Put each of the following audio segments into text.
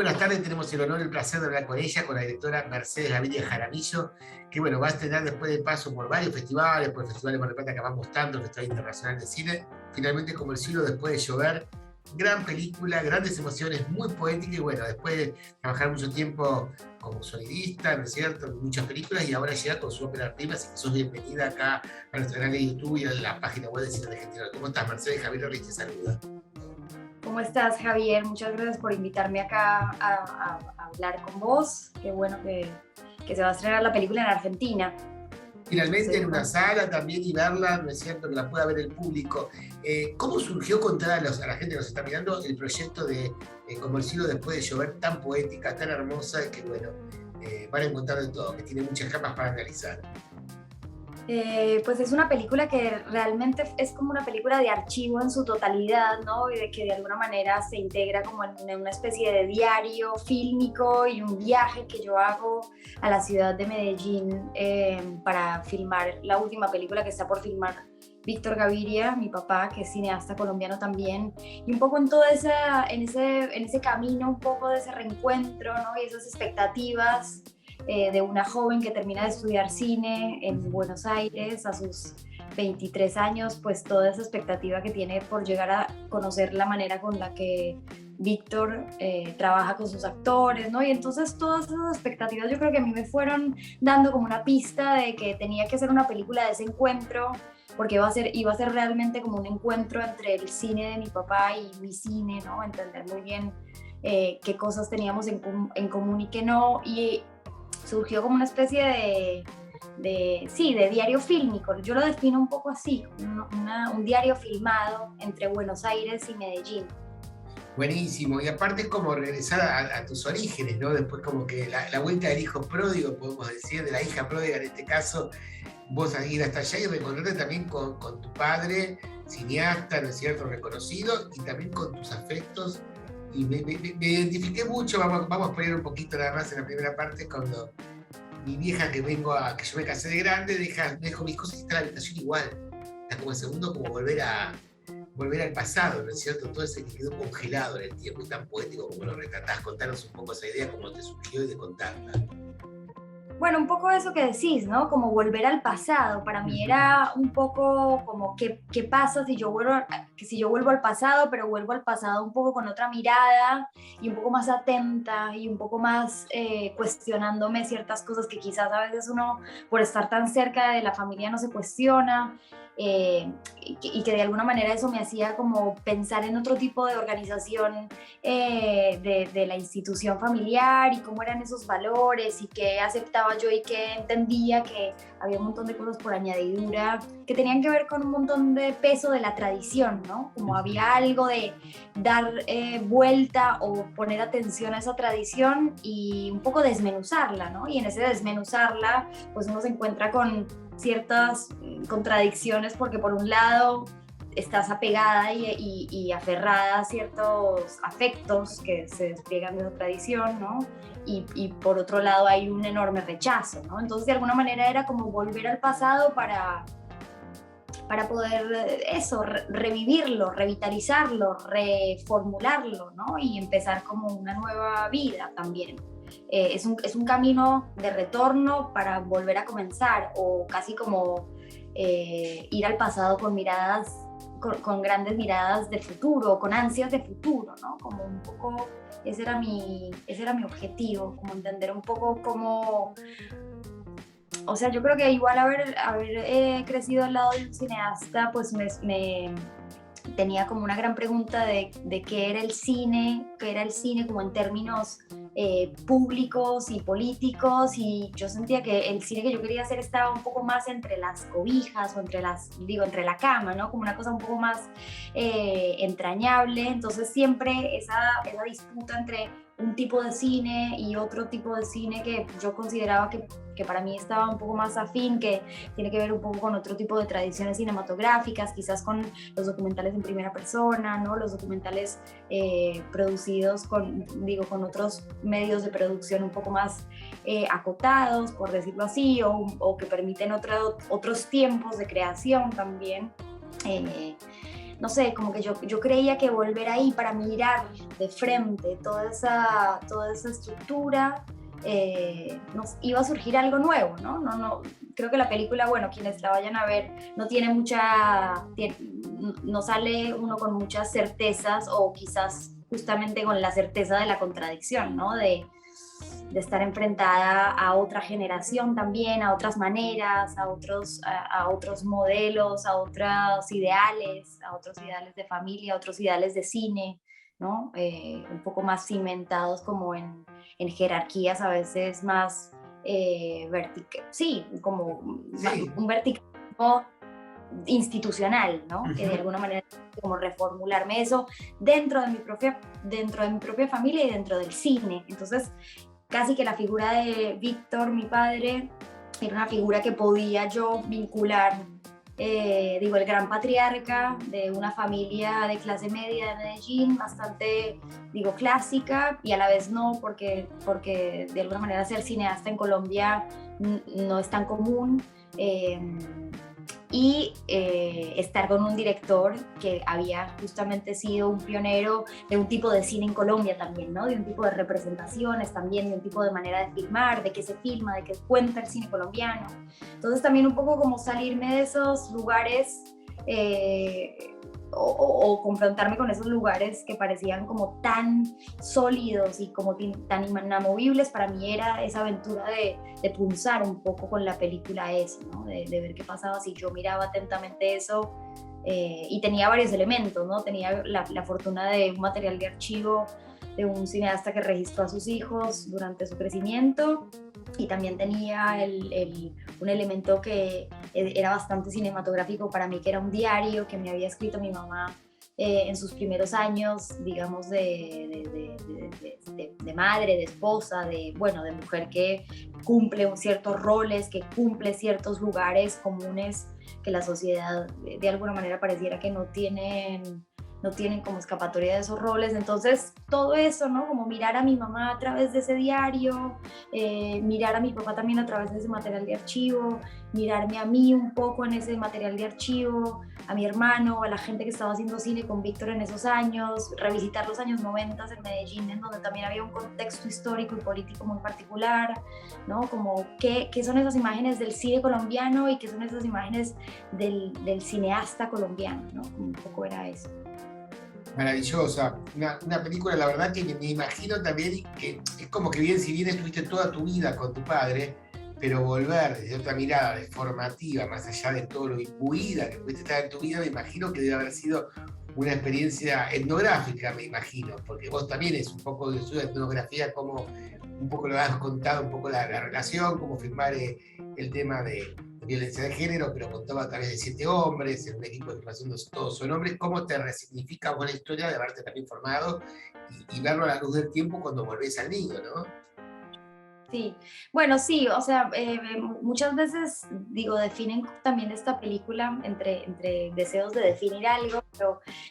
buenas tardes, tenemos el honor y el placer de hablar con ella, con la directora Mercedes Gaviria Jaramillo, que bueno, va a estrenar después de paso por varios festivales, por el Festival de Mar del Plata que vamos tanto, el Festival Internacional de Cine, finalmente Como el cielo después de llover, gran película, grandes emociones, muy poética y bueno, después de trabajar mucho tiempo como sonidista, ¿no es cierto?, en muchas películas y ahora llega con su ópera prima, así que sos bienvenida acá a nuestro canal de YouTube y a la página web de Cine Argentino. ¿Cómo estás, Mercedes? Javier Ortiz te saluda. ¿Cómo estás, Javier? Muchas gracias por invitarme acá a hablar con vos. Qué bueno que se va a estrenar la película en Argentina. Finalmente Sí. en una sala también y verla, ¿no es cierto?, que la pueda ver el público. ¿Cómo surgió contar a la gente que nos está mirando el proyecto de Como el cielo después de llover, tan poética, tan hermosa, que bueno, van a encontrar de todo, que tiene muchas capas para analizar? Pues es una película que realmente es como una película de archivo en su totalidad, ¿no? Y de que de alguna manera se integra como en una especie de diario fílmico y un viaje que yo hago a la ciudad de Medellín para filmar la última película que está por filmar Víctor Gaviria, mi papá, que es cineasta colombiano también, y un poco en todo en ese camino, un poco de ese reencuentro, ¿no? Y esas expectativas de una joven que termina de estudiar cine en Buenos Aires a sus 23 años, pues toda esa expectativa que tiene por llegar a conocer la manera con la que Víctor trabaja con sus actores, ¿no? Y entonces todas esas expectativas yo creo que a mí me fueron dando como una pista de que tenía que hacer una película de ese encuentro, porque iba a ser realmente como un encuentro entre el cine de mi papá y mi cine, ¿no? Entender muy bien qué cosas teníamos en común y qué no, y surgió como una especie de diario fílmico. Yo lo defino un poco así, un diario filmado entre Buenos Aires y Medellín. Buenísimo, y aparte es como regresar a tus orígenes, ¿no? Después como que la vuelta del hijo pródigo, podemos decir, de la hija pródiga en este caso, vos a ir hasta allá y reencontrarte también con tu padre, cineasta, ¿no es cierto?, reconocido, y también con tus afectos. Y me identifiqué mucho, vamos a poner un poquito nada más en la primera parte, cuando mi vieja que yo me casé de grande, me dejó mis cosas y está la habitación igual. Está como el segundo, como volver al pasado, ¿no es cierto? Todo ese que quedó congelado en el tiempo y tan poético como lo retratás. Contanos un poco esa idea, cómo te surgió y de contarla. Bueno, un poco eso que decís, ¿no? Como volver al pasado. Para mí era un poco como qué pasa si yo vuelvo al pasado, pero vuelvo al pasado un poco con otra mirada y un poco más atenta y un poco más cuestionándome ciertas cosas que quizás a veces uno, por estar tan cerca de la familia, no se cuestiona. Y que de alguna manera eso me hacía como pensar en otro tipo de organización de la institución familiar y cómo eran esos valores y qué aceptaba yo y qué entendía, que había un montón de cosas por añadidura que tenían que ver con un montón de peso de la tradición, ¿no? Como había algo de dar vuelta o poner atención a esa tradición y un poco desmenuzarla, ¿no? Y en ese desmenuzarla pues uno se encuentra con ciertas contradicciones, porque por un lado estás apegada y aferrada a ciertos afectos que se despliegan de esa tradición, ¿no? Y por otro lado hay un enorme rechazo, ¿no? Entonces de alguna manera era como volver al pasado para poder revivirlo, revitalizarlo, reformularlo, ¿no? Y empezar como una nueva vida también. Es un camino de retorno para volver a comenzar, o casi como ir al pasado con miradas, con grandes miradas de futuro, con ansias de futuro, ¿no? Como un poco, ese era mi objetivo, como entender un poco cómo. O sea, yo creo que igual haber crecido al lado de un cineasta, pues me tenía como una gran pregunta de qué era el cine como en términos públicos y políticos, y yo sentía que el cine que yo quería hacer estaba un poco más entre las cobijas o entre la cama, ¿no? Como una cosa un poco más entrañable. Entonces siempre esa disputa entre un tipo de cine y otro tipo de cine que yo consideraba que para mí estaba un poco más afín, que tiene que ver un poco con otro tipo de tradiciones cinematográficas, quizás con los documentales en primera persona, ¿no? Los documentales producidos con otros medios de producción un poco más acotados, por decirlo así, o que permiten otros tiempos de creación también. no sé, como que yo creía que volver ahí para mirar de frente toda esa estructura, nos iba a surgir algo nuevo, ¿no? No, creo que la película, bueno, quienes la vayan a ver, no tiene no sale uno con muchas certezas o quizás justamente con la certeza de la contradicción, ¿no? De estar enfrentada a otra generación también, a otras maneras, a otros modelos, a otros ideales de familia, a otros ideales de cine, ¿no? Un poco más cimentados como en jerarquías a veces más sí, como Sí, un verticalismo institucional, ¿no? Que de ujú, alguna manera como reformularme eso dentro de mi propia familia y dentro del cine. Entonces, casi que la figura de Víctor, mi padre, era una figura que podía yo vincular, digo, el gran patriarca de una familia de clase media de Medellín, bastante, digo, clásica, y a la vez no, porque de alguna manera ser cineasta en Colombia no es tan común. Estar con un director que había justamente sido un pionero de un tipo de cine en Colombia también, ¿no? De un tipo de representaciones también, de un tipo de manera de filmar, de qué se filma, de qué cuenta el cine colombiano. Entonces también un poco como salirme de esos lugares o confrontarme con esos lugares que parecían como tan sólidos y como tan inamovibles, para mí era esa aventura de pulsar un poco con la película esa, ¿no? De ver qué pasaba si yo miraba atentamente eso. Y tenía varios elementos, ¿no? Tenía la fortuna de un material de archivo de un cineasta que registró a sus hijos durante su crecimiento, y también tenía un elemento que era bastante cinematográfico para mí, que era un diario que me había escrito mi mamá en sus primeros años, digamos, de madre, de esposa, bueno, de mujer que cumple ciertos roles, que cumple ciertos lugares comunes que la sociedad de alguna manera pareciera que no tienen como escapatoria de esos roles. Entonces, todo eso, ¿no? Como mirar a mi mamá a través de ese diario, mirar a mi papá también a través de ese material de archivo, mirarme a mí un poco en ese material de archivo, a mi hermano, a la gente que estaba haciendo cine con Víctor en esos años, revisitar los años 90 en Medellín, en donde también había un contexto histórico y político muy particular, ¿no? Como qué son esas imágenes del cine colombiano y qué son esas imágenes del cineasta colombiano, ¿no? Como un poco era eso. maravillosa. Una película, la verdad que me imagino también que es como que bien, si bien estuviste toda tu vida con tu padre, pero volver desde otra mirada de formativa, más allá de todo lo imbuida que pudiste estar en tu vida, me imagino que debe haber sido una experiencia etnográfica, me imagino, porque vos también es un poco de su etnografía, como un poco lo has contado, un poco la relación, cómo filmar el tema de violencia de género, pero contaba a través de 7 hombres, en un equipo de filmación donde todos son hombres. ¿Cómo te resignifica vos la historia de haberte también formado y verlo a la luz del tiempo cuando volvés al nido, ¿no? Sí, bueno, sí, o sea, muchas veces, digo, definen también esta película entre deseos de definir algo,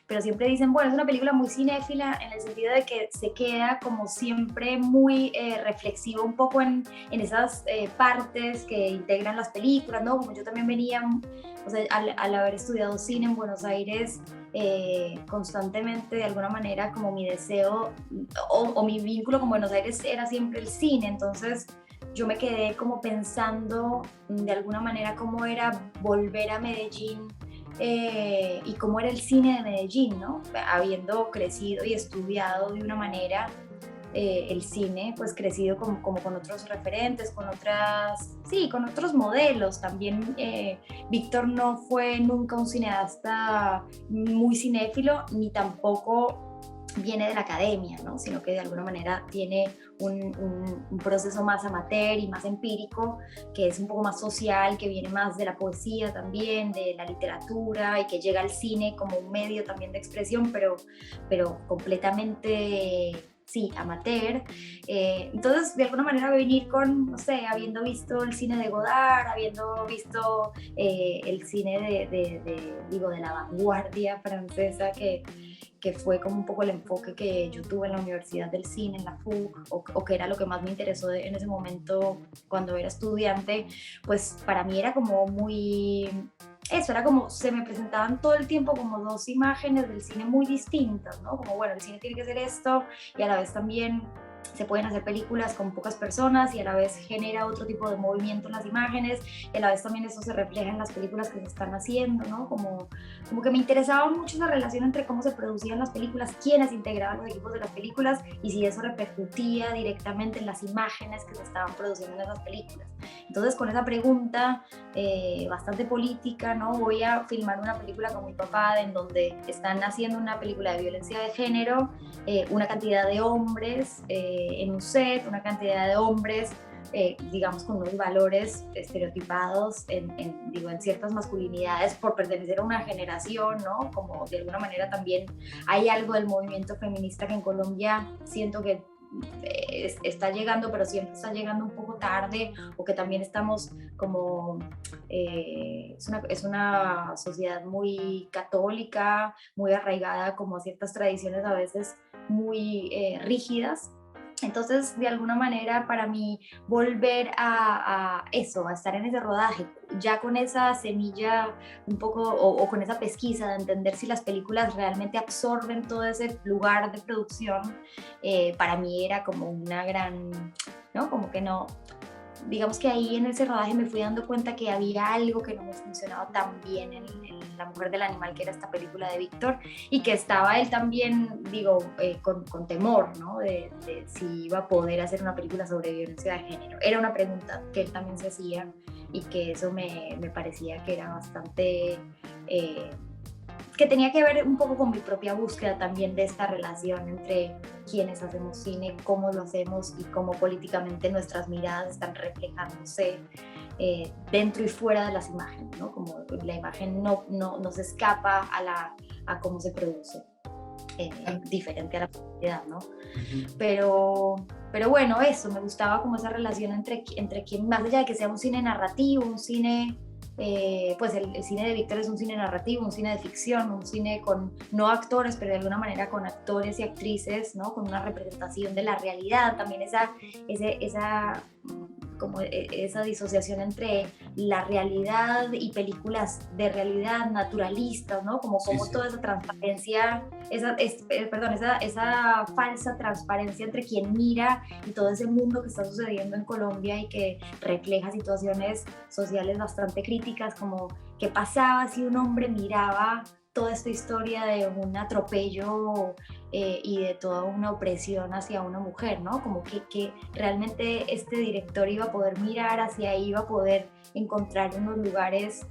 pero siempre dicen, bueno, es una película muy cinéfila en el sentido de que se queda como siempre muy reflexivo un poco en esas partes que integran las películas, ¿no? Como yo también venía, o sea, al haber estudiado cine en Buenos Aires, constantemente de alguna manera como mi deseo o mi vínculo con Buenos Aires era siempre el cine. Entonces yo me quedé como pensando de alguna manera cómo era volver a Medellín, y cómo era el cine de Medellín, ¿no? Habiendo crecido y estudiado de una manera el cine, pues crecido como con otros referentes, con otros modelos. También Víctor no fue nunca un cineasta muy cinéfilo, ni tampoco viene de la academia, ¿no? Sino que de alguna manera tiene un proceso más amateur y más empírico, que es un poco más social, que viene más de la poesía también, de la literatura, y que llega al cine como un medio también de expresión, pero completamente sí, amateur. Entonces, de alguna manera venir con, no sé, habiendo visto el cine de Godard, habiendo visto el cine digo, de la vanguardia francesa que fue como un poco el enfoque que yo tuve en la Universidad del Cine, en la FUC, o que era lo que más me interesó en ese momento cuando era estudiante, pues para mí era como muy... Eso, era como, se me presentaban todo el tiempo como dos imágenes del cine muy distintas, ¿no? Como, bueno, el cine tiene que ser esto, y a la vez también se pueden hacer películas con pocas personas y a la vez genera otro tipo de movimiento en las imágenes y a la vez también eso se refleja en las películas que se están haciendo, ¿no? Como que me interesaba mucho esa relación entre cómo se producían las películas, quiénes integraban los equipos de las películas y si eso repercutía directamente en las imágenes que se estaban produciendo en esas películas. Entonces con esa pregunta bastante política, ¿no? Voy a filmar una película con mi papá en donde están haciendo una película de violencia de género, una cantidad de hombres en un set, una cantidad de hombres, digamos, con unos valores estereotipados digo, en ciertas masculinidades por pertenecer a una generación, ¿no? Como de alguna manera también hay algo del movimiento feminista que en Colombia siento que está llegando, pero siempre está llegando un poco tarde, o que también estamos como, es una sociedad muy católica, muy arraigada como a ciertas tradiciones a veces muy rígidas. Entonces, de alguna manera, para mí, volver a eso, a estar en ese rodaje, ya con esa semilla un poco, o con esa pesquisa de entender si las películas realmente absorben todo ese lugar de producción, para mí era como una gran, ¿no? Como que no, digamos que ahí en ese rodaje me fui dando cuenta que había algo que no me funcionaba tan bien en La Mujer del Animal, que era esta película de Víctor, y que estaba él también, digo, con temor, ¿no? De si iba a poder hacer una película sobre violencia de género. Era una pregunta que él también se hacía y que eso me parecía que era bastante... que tenía que ver un poco con mi propia búsqueda también de esta relación entre quienes hacemos cine, cómo lo hacemos y cómo políticamente nuestras miradas están reflejándose dentro y fuera de las imágenes, ¿no? Como la imagen no se escapa a cómo se produce, diferente a la publicidad, ¿no? Pero bueno, eso, me gustaba como esa relación entre quien, más allá de que sea un cine narrativo, un cine... pues el cine de Víctor es un cine narrativo, un cine de ficción, un cine con no actores, pero de alguna manera con actores y actrices, ¿no? Con una representación de la realidad, también esa disociación entre la realidad y películas de realidad naturalistas, ¿no? Como sí. Toda esa transparencia, esa falsa transparencia entre quien mira y todo ese mundo que está sucediendo en Colombia y que refleja situaciones sociales bastante críticas, como qué pasaba si un hombre miraba toda esta historia de un atropello y de toda una opresión hacia una mujer, ¿no? Como que realmente este director iba a poder mirar hacia ahí, iba a poder encontrar unos lugares,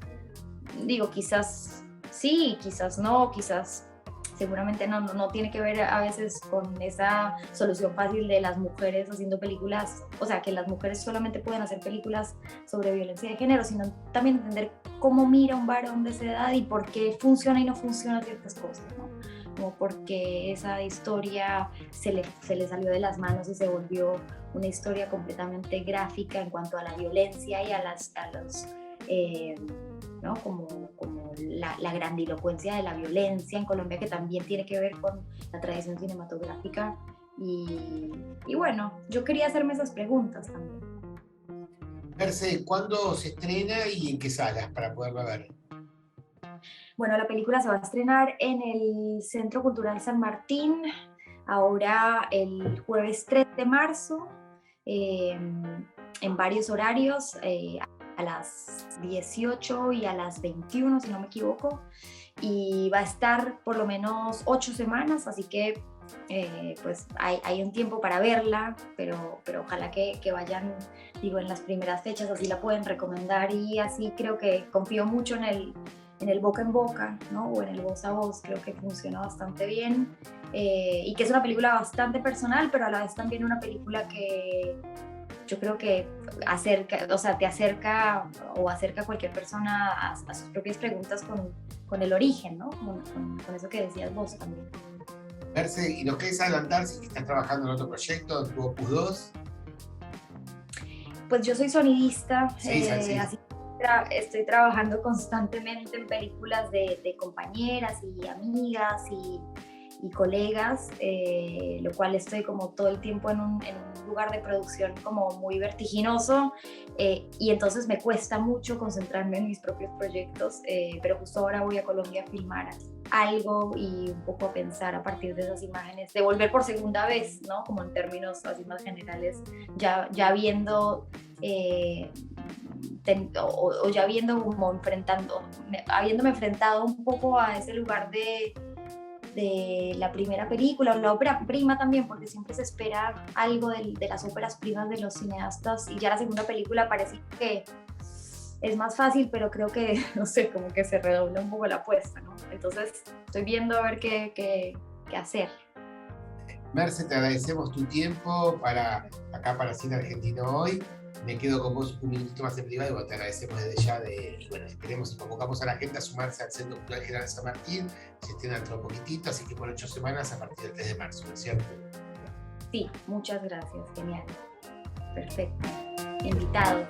digo, quizás sí, quizás no, quizás seguramente no tiene que ver a veces con esa solución fácil de las mujeres haciendo películas, o sea, que las mujeres solamente pueden hacer películas sobre violencia de género, sino también entender cómo mira un varón de esa edad y por qué funciona y no funciona ciertas cosas, ¿no? Como porque esa historia se le salió de las manos y se volvió una historia completamente gráfica en cuanto a la violencia y a los ¿no? como la grandilocuencia de la violencia en Colombia, que también tiene que ver con la tradición cinematográfica. Y bueno, yo quería hacerme esas preguntas también. Merce, ¿cuándo se estrena y en qué salas para poderla ver? Bueno, la película se va a estrenar en el Centro Cultural San Martín, ahora el jueves 3 de marzo, en varios horarios, a las 18 y a las 21, si no me equivoco, y va a estar por lo menos 8 semanas, así que pues hay un tiempo para verla, pero ojalá que vayan, digo, en las primeras fechas, así la pueden recomendar, y así creo que confío mucho en el boca en boca, ¿no? O en el voz a voz, creo que funciona bastante bien, y que es una película bastante personal, pero a la vez también una película que yo creo que te acerca o acerca a cualquier persona a sus propias preguntas con el origen, ¿no? Con eso que decías vos también. Merce, ¿y nos querés adelantar si estás trabajando en otro proyecto, en tu Opus 2? Pues yo soy sonidista, sí. así que estoy trabajando constantemente en películas de compañeras y amigas y colegas, lo cual estoy como todo el tiempo en un lugar de producción como muy vertiginoso, y entonces me cuesta mucho concentrarme en mis propios proyectos, pero justo ahora voy a Colombia a filmar algo y un poco a pensar a partir de esas imágenes, de volver por segunda vez, ¿no? Como en términos así más generales, ya viendo... o ya viendo como habiéndome enfrentado un poco a ese lugar de la primera película o la ópera prima también, porque siempre se espera algo de las óperas primas de los cineastas, y ya la segunda película parece que es más fácil, pero creo que, no sé, como que se redobla un poco la apuesta, ¿no? Entonces estoy viendo a ver qué hacer. Merce, te agradecemos tu tiempo acá para Cine Argentino Hoy. Me quedo con vos un minutito más en privado y bueno, te agradecemos desde ya. Y bueno, esperemos y convocamos a la gente a sumarse al Centro Cultural General San Martín. Se estén dentro un poquitito, así que por 8 semanas a partir del 3 de marzo, ¿no es cierto? Sí, muchas gracias, genial. Perfecto. Invitados.